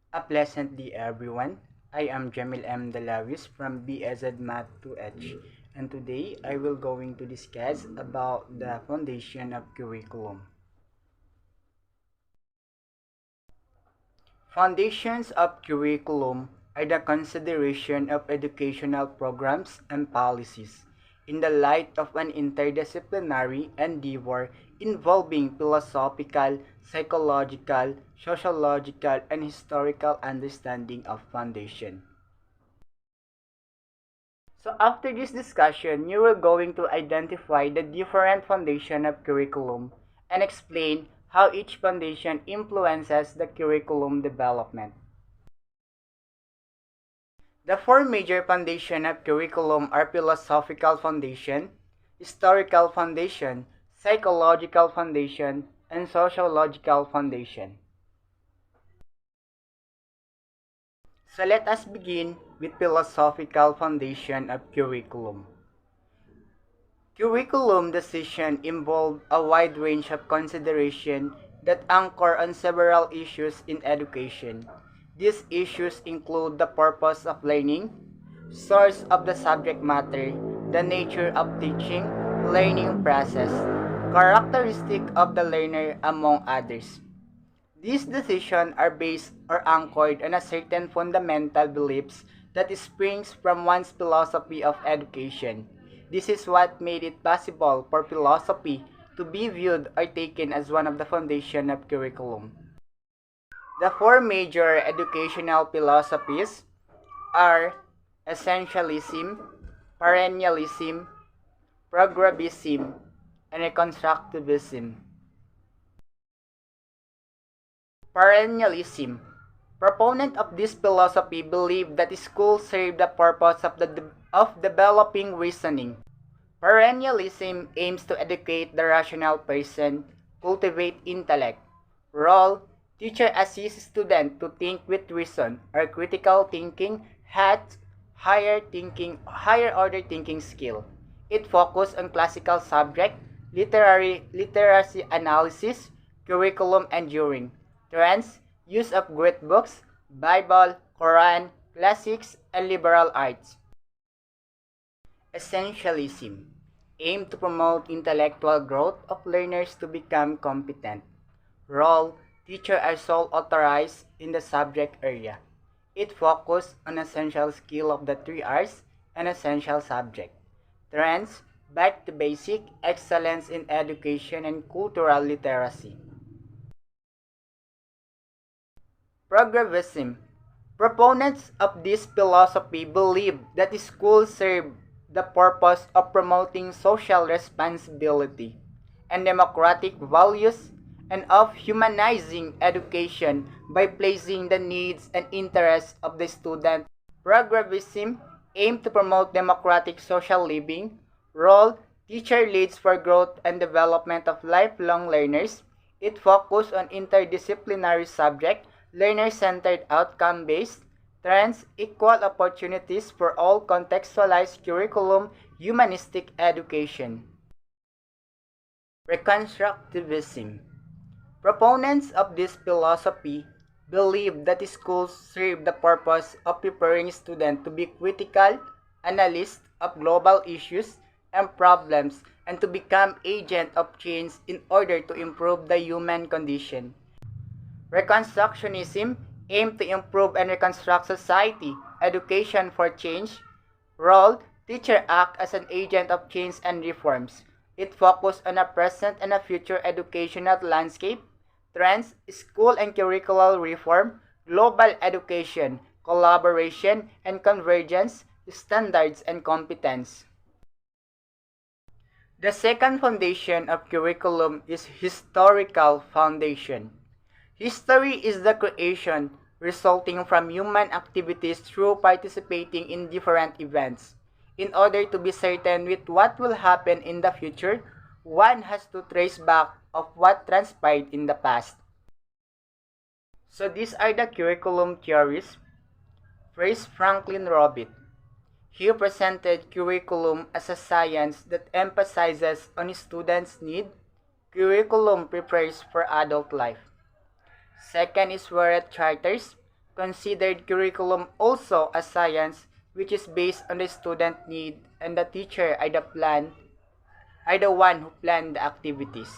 A pleasant day, everyone. I am Jamil M. Dalawis from BEZ Math 2H, and today I will going to discuss about the foundation of curriculum. Foundations of curriculum are the consideration of educational programs and policies in the light of an interdisciplinary endeavor involving philosophical, psychological, sociological, and historical understanding of foundation. So after this discussion, you will going to identify the different foundation of curriculum and explain how each foundation influences the curriculum development. The four major foundations of curriculum are philosophical foundation, historical foundation, psychological foundation, and sociological foundation. So let us begin with philosophical foundation of curriculum. Curriculum decision involve a wide range of consideration that anchor on several issues in education. These issues include the purpose of learning, source of the subject matter, the nature of teaching, learning process, characteristic of the learner, among others. These decisions are based or anchored on a certain fundamental beliefs that springs from one's philosophy of education. This is what made it possible for philosophy to be viewed or taken as one of the foundation of curriculum. The four major educational philosophies are essentialism, perennialism, progressivism, and reconstructivism. Perennialism. Proponents of this philosophy believe that schools serve the purpose of developing reasoning. Perennialism aims to educate the rational person, cultivate intellect. Role: teacher assists student to think with reason or critical thinking has higher order thinking skill. It focuses on classical subject, literacy analysis, curriculum enduring, trends, use of great books, Bible, Quran, classics, and liberal arts. Essentialism aim to promote intellectual growth of learners to become competent. Role: teachers are sole authorized in the subject area. It focuses on essential skill of the 3 R's and essential subject. Trends: back to basic, excellence in education and cultural literacy. Progressivism. Proponents of this philosophy believe that schools serve the purpose of promoting social responsibility and democratic values and of humanizing education by placing the needs and interests of the student. Progressivism aims to promote democratic social living. Role: teacher leads for growth and development of lifelong learners. It focuses on interdisciplinary subject, learner-centered outcome-based, trends, equal opportunities for all, contextualized curriculum, humanistic education. Reconstructivism. Proponents of this philosophy believe that schools serve the purpose of preparing students to be critical analysts of global issues and problems and to become agents of change in order to improve the human condition. Reconstructionism aims to improve and reconstruct society, education for change. Role: teacher act as an agent of change and reforms. It focuses on a present and a future educational landscape. Trends: school and curricular reform, global education, collaboration and convergence, standards and competence. The second foundation of curriculum is historical foundation. History is the creation resulting from human activities through participating in different events. In order to be certain with what will happen in the future, one has to trace back of what transpired in the past. So these are the curriculum theories. First, Franklin Robert. He presented curriculum as a science that emphasizes on students' need. Curriculum prepares for adult life. Second is Warren Charters. considered curriculum also as science, which is based on the student need and the teacher are the one who plan the activities.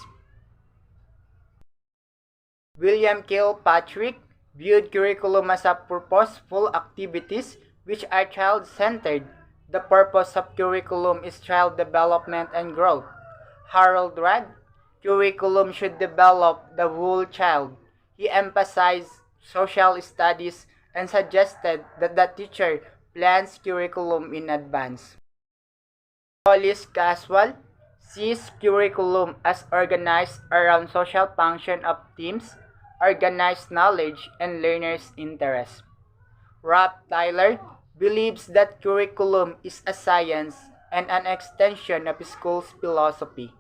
William Kilpatrick viewed curriculum as a purposeful activities which are child-centered. The purpose of curriculum is child development and growth. Harold Rad, curriculum should develop the whole child. He emphasized social studies and suggested that the teacher plans curriculum in advance. Hollis Caswell sees curriculum as organized around social function of teams, organized knowledge, and learners' interests. Rob Tyler believes that curriculum is a science and an extension of school's philosophy.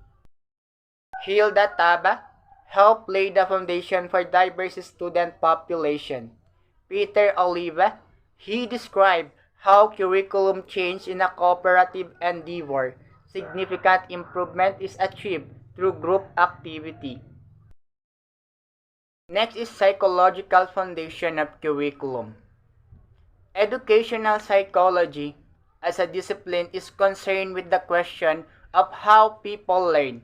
Hilda Taba helped lay the foundation for diverse student population. Peter Oliva, he described how curriculum changed in a cooperative endeavor. Significant improvement is achieved through group activity. Next is psychological foundation of curriculum. Educational psychology as a discipline is concerned with the question of how people learn.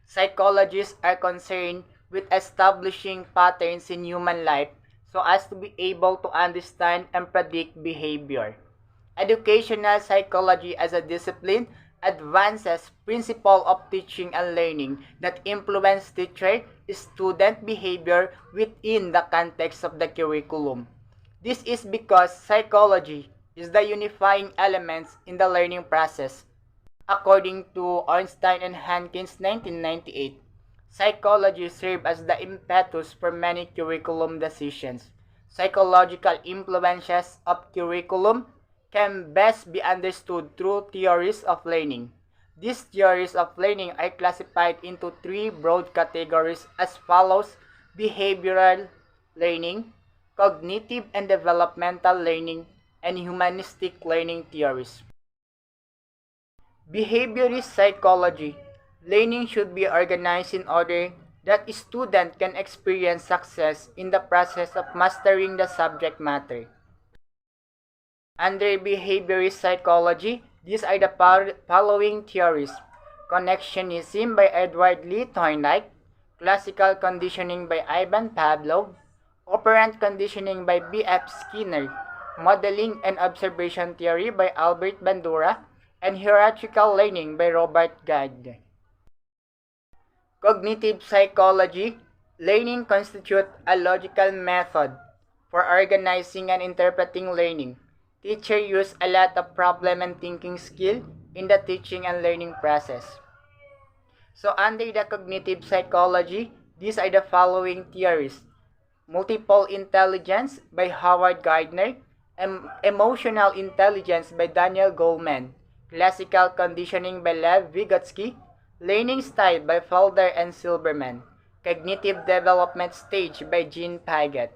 Psychologists are concerned with establishing patterns in human life so as to be able to understand and predict behavior. Educational psychology as a discipline advances principles of teaching and learning that influence teacher-student behavior within the context of the curriculum. This is because psychology is the unifying element in the learning process. According to Ornstein and Hankins 1998, psychology serves as the impetus for many curriculum decisions. Psychological influences of curriculum can best be understood through theories of learning. These theories of learning are classified into three broad categories as follows: behavioral learning, cognitive and developmental learning, and humanistic learning theories. Behaviorist psychology. Learning should be organized in order that a student can experience success in the process of mastering the subject matter. Under behaviorist psychology, these are the following theories: connectionism by Edward Lee Thorndike, classical conditioning by Ivan Pavlov, operant conditioning by B.F. Skinner, modeling and observation theory by Albert Bandura, and hierarchical learning by Robert Gardner. Cognitive psychology. Learning constitutes a logical method for organizing and interpreting learning. Teachers use a lot of problem and thinking skill in the teaching and learning process. So under the cognitive psychology, these are the following theories: multiple intelligence by Howard Gardner, emotional intelligence by Daniel Goleman, classical conditioning by Lev Vygotsky, learning style by Felder and Silberman, cognitive development stage by Jean Piaget.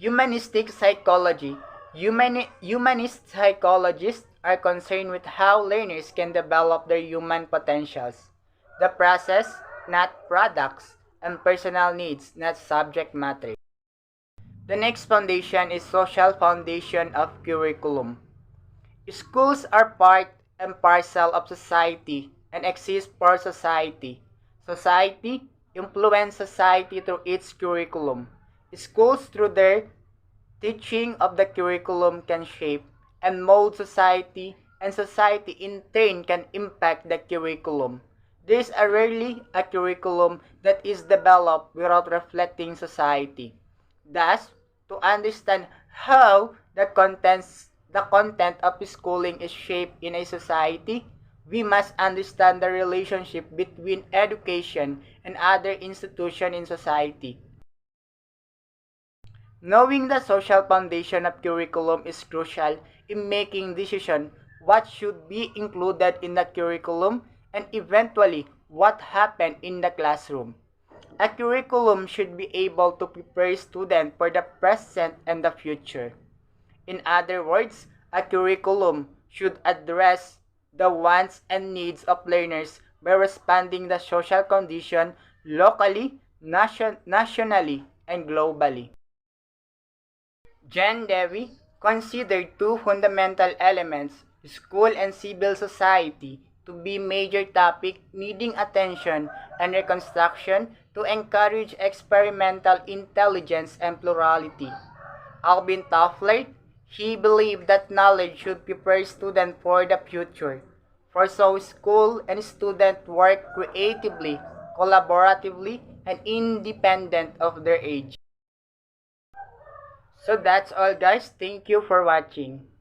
Humanistic psychology. Humanist psychologists are concerned with how learners can develop their human potentials. The process, not products, and personal needs, not subject matter. The next foundation is social foundation of curriculum. Schools are part and parcel of society and exist for society. Society influences society through its curriculum. Schools, through their teaching of the curriculum, can shape and mold society, and society in turn can impact the curriculum. There is rarely a curriculum that is developed without reflecting society. Thus, to understand how the content of schooling is shaped in a society, we must understand the relationship between education and other institutions in society. Knowing the social foundation of curriculum is crucial in making decisions what should be included in the curriculum and eventually what happened in the classroom. A curriculum should be able to prepare students for the present and the future. In other words, a curriculum should address the wants and needs of learners by responding to the social condition locally, nationally, and globally. John Dewey considered two fundamental elements, school and civil society, to be major topics needing attention and reconstruction to encourage experimental intelligence and plurality. Alvin Toffler, he believed that knowledge should prepare students for the future. For so school and students work creatively, collaboratively, and independent of their age. So that's all guys. Thank you for watching.